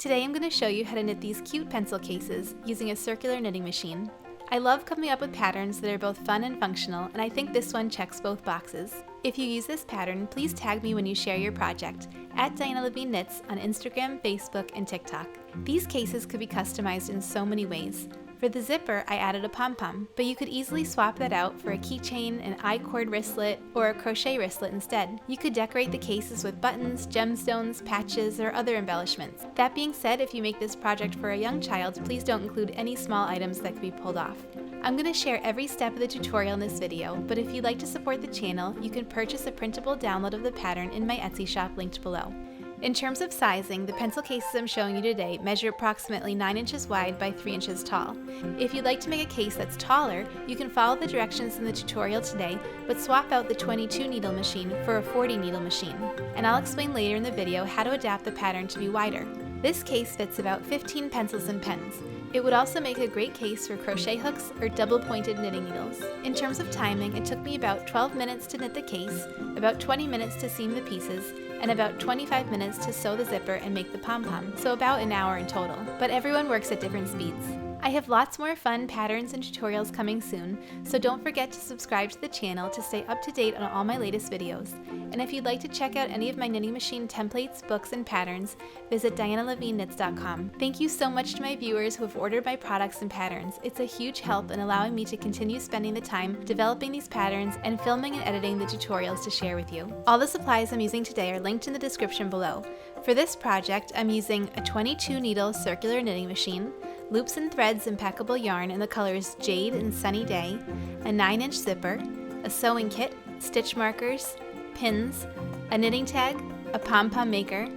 Today I'm going to show you how to knit these cute pencil cases using a circular knitting machine. I love coming up with patterns that are both fun and functional, and I think this one checks both boxes. If you use this pattern, please tag me when you share your project, @DianaLevine_Knits on Instagram, Facebook, and TikTok. These cases could be customized in so many ways. For the zipper, I added a Pom Pom, but you could easily swap that out for a keychain, an I-cord wristlet, or a crochet wristlet instead. You could decorate the cases with buttons, gemstones, patches, or other embellishments. That being said, if you make this project for a young child, please don't include any small items that could be pulled off. I'm going to share every step of the tutorial in this video, but if you'd like to support the channel, you can purchase a printable download of the pattern in my Etsy shop linked below. In terms of sizing, the pencil cases I'm showing you today measure approximately 9 inches wide by 3 inches tall. If you'd like to make a case that's taller, you can follow the directions in the tutorial today, but swap out the 22 needle machine for a 40 needle machine. And I'll explain later in the video how to adapt the pattern to be wider. This case fits about 15 pencils and pens. It would also make a great case for crochet hooks or double-pointed knitting needles. In terms of timing, it took me about 12 minutes to knit the case, about 20 minutes to seam the pieces, and about 25 minutes to sew the zipper and make the pom-pom, so about an hour in total. But everyone works at different speeds. I have lots more fun patterns and tutorials coming soon, so don't forget to subscribe to the channel to stay up to date on all my latest videos. And if you'd like to check out any of my knitting machine templates, books, and patterns, visit DianaLevineKnits.com. Thank you so much to my viewers who have ordered my products and patterns. It's a huge help in allowing me to continue spending the time developing these patterns and filming and editing the tutorials to share with you. All the supplies I'm using today are linked in the description below. For this project, I'm using a 22 needle circular knitting machine, loops and threads impeccable yarn in the colors Jade and Sunny Day, a 9-inch zipper, a sewing kit, stitch markers, pins, a knitting tag, a pom-pom maker,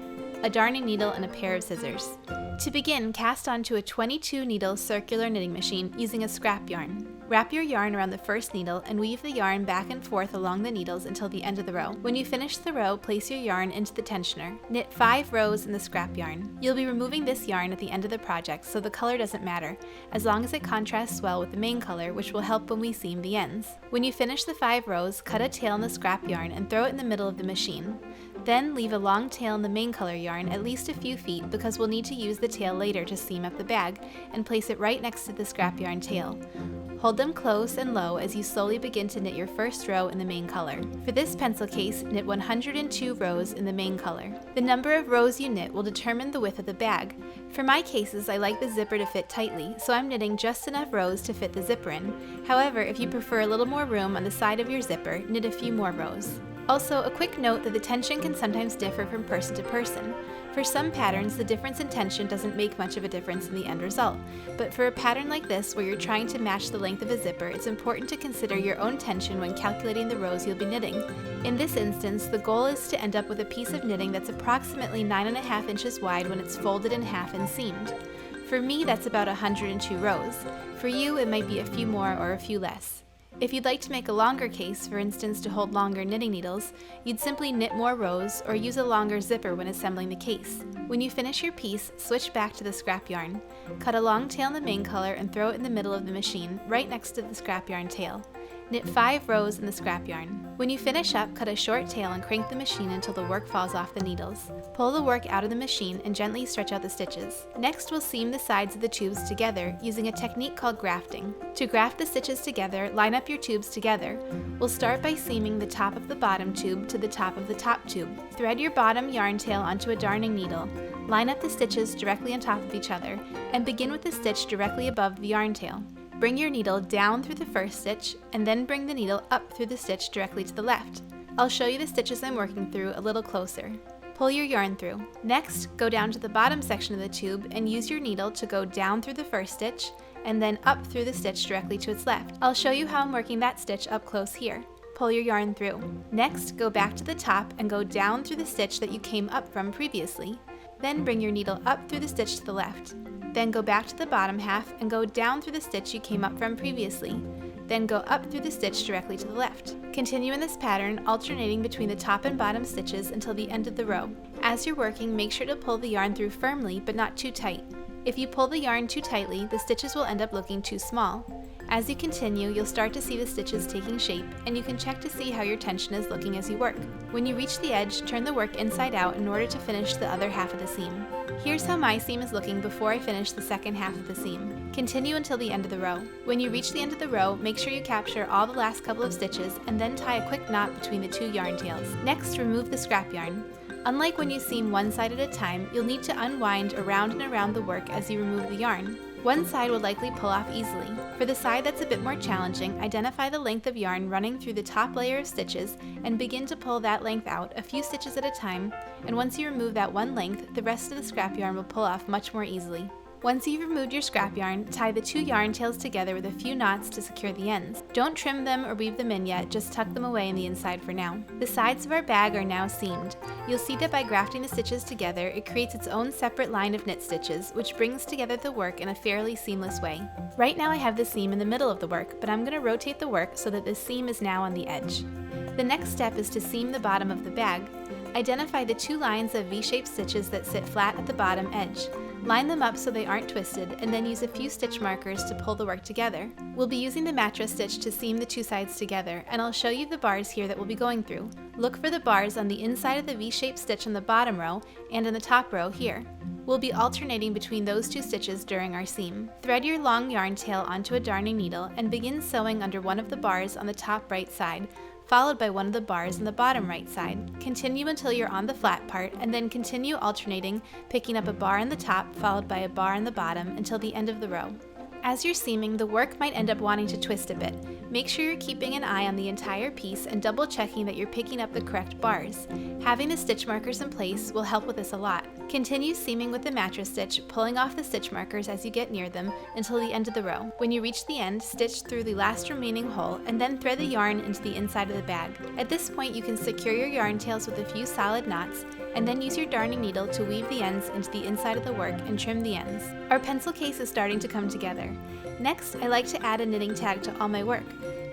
a darning needle, and a pair of scissors. To begin, cast onto a 22 needle circular knitting machine using a scrap yarn. Wrap your yarn around the first needle and weave the yarn back and forth along the needles until the end of the row. When you finish the row, place your yarn into the tensioner. Knit 5 rows in the scrap yarn. You'll be removing this yarn at the end of the project, so the color doesn't matter, as long as it contrasts well with the main color, which will help when we seam the ends. When you finish the 5 rows, cut a tail in the scrap yarn and throw it in the middle of the machine. Then leave a long tail in the main color yarn at least a few feet, because we'll need to use the tail later to seam up the bag, and place it right next to the scrap yarn tail. Hold them close and low as you slowly begin to knit your first row in the main color. For this pencil case, knit 102 rows in the main color. The number of rows you knit will determine the width of the bag. For my cases, I like the zipper to fit tightly, so I'm knitting just enough rows to fit the zipper in. However, if you prefer a little more room on the side of your zipper, knit a few more rows. Also, a quick note that the tension can sometimes differ from person to person. For some patterns, the difference in tension doesn't make much of a difference in the end result, but for a pattern like this where you're trying to match the length of a zipper, it's important to consider your own tension when calculating the rows you'll be knitting. In this instance, the goal is to end up with a piece of knitting that's approximately 9.5 inches wide when it's folded in half and seamed. For me, that's about 102 rows. For you, it might be a few more or a few less. If you'd like to make a longer case, for instance to hold longer knitting needles, you'd simply knit more rows or use a longer zipper when assembling the case. When you finish your piece, switch back to the scrap yarn. Cut a long tail in the main color and throw it in the middle of the machine, right next to the scrap yarn tail. Knit 5 rows in the scrap yarn. When you finish up, cut a short tail and crank the machine until the work falls off the needles. Pull the work out of the machine and gently stretch out the stitches. Next, we'll seam the sides of the tubes together using a technique called grafting. To graft the stitches together, line up your tubes together. We'll start by seaming the top of the bottom tube to the top of the top tube. Thread your bottom yarn tail onto a darning needle. Line up the stitches directly on top of each other, and begin with the stitch directly above the yarn tail. Bring your needle down through the first stitch, and then bring the needle up through the stitch directly to the left. I'll show you the stitches I'm working through a little closer. Pull your yarn through. Next, go down to the bottom section of the tube and use your needle to go down through the first stitch, and then up through the stitch directly to its left. I'll show you how I'm working that stitch up close here. Pull your yarn through. Next, go back to the top and go down through the stitch that you came up from previously. Then bring your needle up through the stitch to the left. Then go back to the bottom half and go down through the stitch you came up from previously. Then go up through the stitch directly to the left. Continue in this pattern, alternating between the top and bottom stitches until the end of the row. As you're working, make sure to pull the yarn through firmly but not too tight. If you pull the yarn too tightly, the stitches will end up looking too small. As you continue, you'll start to see the stitches taking shape, and you can check to see how your tension is looking as you work. When you reach the edge, turn the work inside out in order to finish the other half of the seam. Here's how my seam is looking before I finish the second half of the seam. Continue until the end of the row. When you reach the end of the row, make sure you capture all the last couple of stitches and then tie a quick knot between the two yarn tails. Next, remove the scrap yarn. Unlike when you seam one side at a time, you'll need to unwind around and around the work as you remove the yarn. One side will likely pull off easily. For the side that's a bit more challenging, identify the length of yarn running through the top layer of stitches and begin to pull that length out a few stitches at a time, and once you remove that one length, the rest of the scrap yarn will pull off much more easily. Once you've removed your scrap yarn, tie the two yarn tails together with a few knots to secure the ends. Don't trim them or weave them in yet, just tuck them away in the inside for now. The sides of our bag are now seamed. You'll see that by grafting the stitches together, it creates its own separate line of knit stitches, which brings together the work in a fairly seamless way. Right now I have the seam in the middle of the work, but I'm going to rotate the work so that the seam is now on the edge. The next step is to seam the bottom of the bag. Identify the two lines of V-shaped stitches that sit flat at the bottom edge. Line them up so they aren't twisted, and then use a few stitch markers to pull the work together. We'll be using the mattress stitch to seam the two sides together, and I'll show you the bars here that we'll be going through. Look for the bars on the inside of the V-shaped stitch on the bottom row and in the top row here. We'll be alternating between those two stitches during our seam. Thread your long yarn tail onto a darning needle and begin sewing under one of the bars on the top right side, followed by one of the bars on the bottom right side. Continue until you're on the flat part, and then continue alternating, picking up a bar on the top followed by a bar on the bottom until the end of the row. As you're seaming, the work might end up wanting to twist a bit. Make sure you're keeping an eye on the entire piece and double checking that you're picking up the correct bars. Having the stitch markers in place will help with this a lot. Continue seaming with the mattress stitch, pulling off the stitch markers as you get near them until the end of the row. When you reach the end, stitch through the last remaining hole and then thread the yarn into the inside of the bag. At this point, you can secure your yarn tails with a few solid knots and then use your darning needle to weave the ends into the inside of the work and trim the ends. Our pencil case is starting to come together. Next, I like to add a knitting tag to all my work.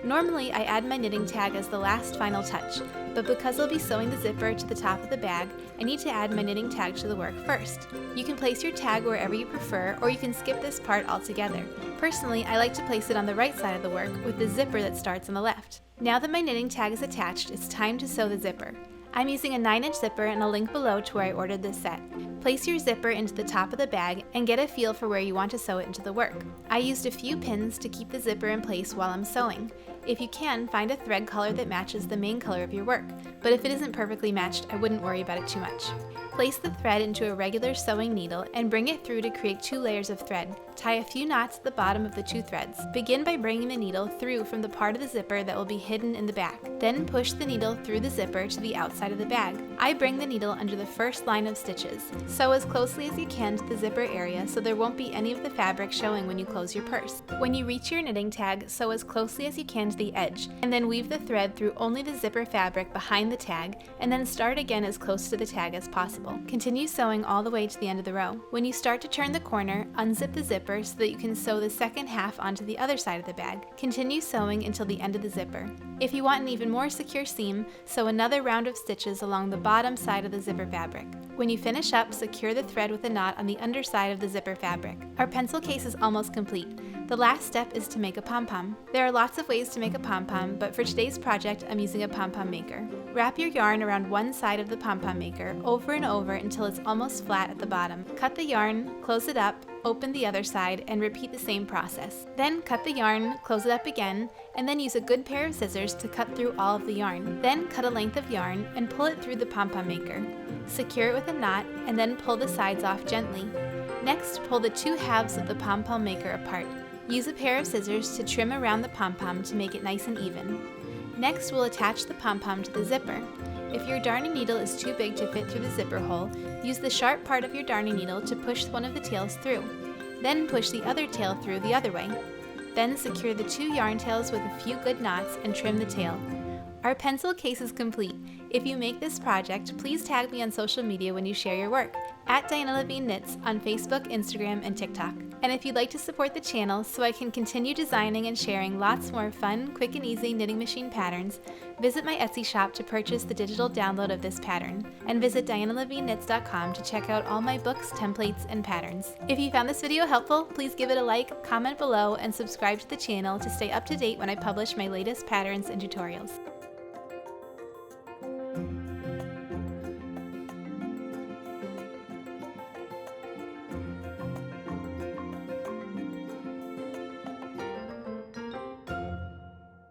Normally, I add my knitting tag as the last final touch, but because I'll be sewing the zipper to the top of the bag, I need to add my knitting tag to the work first. You can place your tag wherever you prefer, or you can skip this part altogether. Personally, I like to place it on the right side of the work with the zipper that starts on the left. Now that my knitting tag is attached, it's time to sew the zipper. I'm using a 9-inch zipper and a link below to where I ordered this set. Place your zipper into the top of the bag and get a feel for where you want to sew it into the work. I used a few pins to keep the zipper in place while I'm sewing. If you can, find a thread color that matches the main color of your work, but if it isn't perfectly matched, I wouldn't worry about it too much. Place the thread into a regular sewing needle and bring it through to create 2 layers of thread. Tie a few knots at the bottom of the 2 threads. Begin by bringing the needle through from the part of the zipper that will be hidden in the back. Then push the needle through the zipper to the outside of the bag. I bring the needle under the first line of stitches. Sew as closely as you can to the zipper area so there won't be any of the fabric showing when you close your purse. When you reach your knitting tag, sew as closely as you can to the edge, and then weave the thread through only the zipper fabric behind the tag, and then start again as close to the tag as possible. Continue sewing all the way to the end of the row. When you start to turn the corner, unzip the zipper so that you can sew the second half onto the other side of the bag. Continue sewing until the end of the zipper. If you want an even more secure seam, sew another round of stitches along the bottom side of the zipper fabric. When you finish up, secure the thread with a knot on the underside of the zipper fabric. Our pencil case is almost complete. The last step is to make a pom-pom. There are lots of ways to make a pom-pom, but for today's project, I'm using a pom-pom maker. Wrap your yarn around one side of the pom-pom maker over and over until it's almost flat at the bottom. Cut the yarn, close it up, open the other side, and repeat the same process. Then cut the yarn, close it up again, and then use a good pair of scissors to cut through all of the yarn. Then cut a length of yarn and pull it through the pom-pom maker. Secure it with a knot, and then pull the sides off gently. Next, pull the 2 halves of the pom-pom maker apart. Use a pair of scissors to trim around the pom-pom to make it nice and even. Next, we'll attach the pom-pom to the zipper. If your darning needle is too big to fit through the zipper hole, use the sharp part of your darning needle to push one of the tails through. Then push the other tail through the other way. Then secure the 2 yarn tails with a few good knots and trim the tail. Our pencil case is complete. If you make this project, please tag me on social media when you share your work, @DianaLevine Knits on Facebook, Instagram, and TikTok. And if you'd like to support the channel so I can continue designing and sharing lots more fun, quick and easy knitting machine patterns, visit my Etsy shop to purchase the digital download of this pattern, and visit DianaLevineKnits.com to check out all my books, templates, and patterns. If you found this video helpful, please give it a like, comment below, and subscribe to the channel to stay up to date when I publish my latest patterns and tutorials.